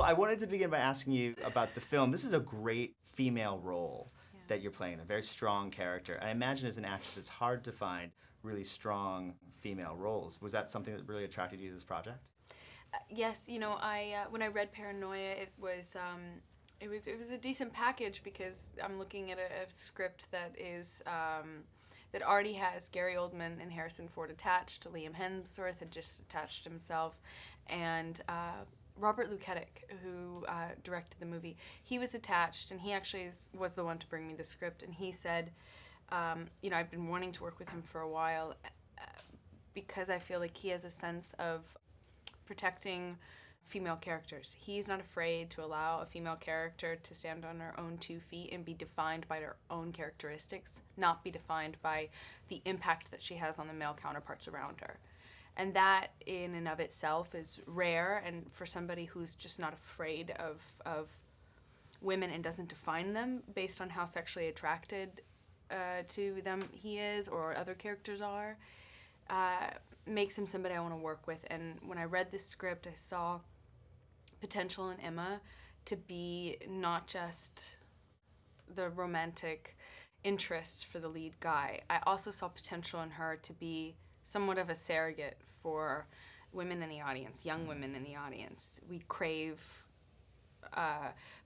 I wanted to begin by asking you about the film. This is a great female role that you're playing, a very strong character. I imagine as an actress, it's hard to find really strong female roles. Was that something that really attracted you to this project? Yes, I when I read Paranoia, it was a decent package because I'm looking at a script that is that already has Gary Oldman and Harrison Ford attached. Liam Hemsworth had just attached himself, and Robert Luketic, who directed the movie, he was attached, and he actually was the one to bring me the script. And he said, I've been wanting to work with him for a while because I feel like he has a sense of protecting female characters. He's not afraid to allow a female character to stand on her own 2 feet and be defined by her own characteristics, not be defined by the impact that she has on the male counterparts around her. And that in and of itself is rare, and for somebody who's just not afraid of women and doesn't define them based on how sexually attracted to them he is or other characters are, makes him somebody I want to work with. And when I read this script, I saw potential in Emma to be not just the romantic interest for the lead guy. I also saw potential in her to be somewhat of a surrogate for women in the audience, young women in the audience. We crave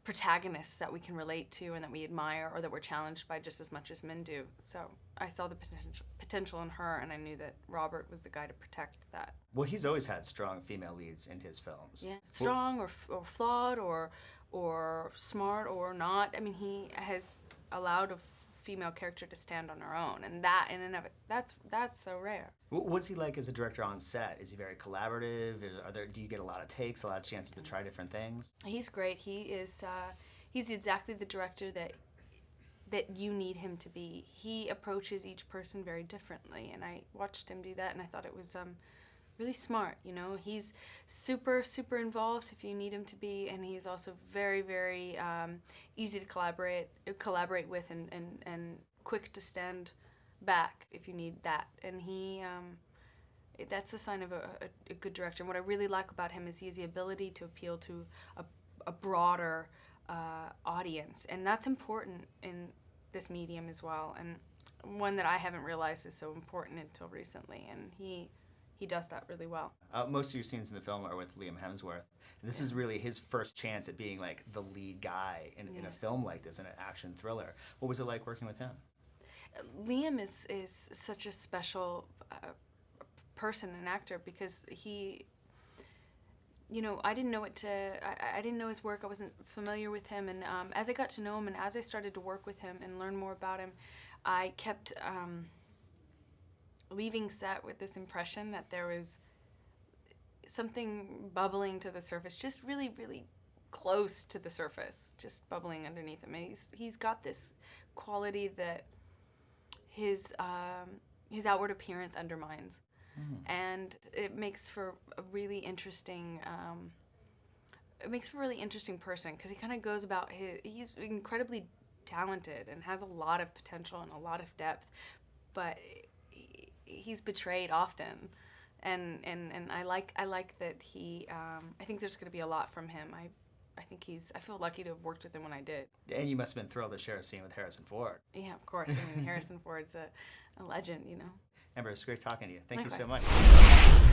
protagonists that we can relate to and that we admire or that we're challenged by just as much as men do. So I saw the potential in her, and I knew that Robert was the guy to protect that. Well, he's always had strong female leads in his films. Yeah, strong or flawed or smart or not. I mean, he has allowed a female character to stand on her own, and that in and of it, that's so rare. What's he like as a director on set? Is he very collaborative? Do you get a lot of takes, a lot of chances to try different things? He's great. He's exactly the director that you need him to be. He approaches each person very differently, and I watched him do that, and I thought it was really smart. He's super involved if you need him to be, and he's also very, very easy to collaborate with, and quick to stand back if you need that. And that's a sign of a good director. And what I really like about him is he has the ability to appeal to a broader audience, and that's important in this medium as well, and one that I haven't realized is so important until recently, and he does that really well. Most of your scenes in the film are with Liam Hemsworth. This is really his first chance at being like the lead guy in a film like this, in an action thriller. What was it like working with him? Liam is such a special person and actor because he, I didn't know I didn't know his work. I wasn't familiar with him, and as I got to know him and as I started to work with him and learn more about him, I kept leaving set with this impression that there was something bubbling to the surface, just really, really close to the surface, just bubbling underneath him. And he's got this quality that his outward appearance undermines, and it makes for a really interesting. It makes for a really interesting person because he kind of goes about he's incredibly talented and has a lot of potential and a lot of depth, but he's betrayed often, and I like that he. I think there's going to be a lot from him. I think I feel lucky to have worked with him when I did. And you must have been thrilled to share a scene with Harrison Ford. Yeah, of course. I mean, Harrison Ford's a legend, Amber, it's great talking to you. Thank Likewise. you so much.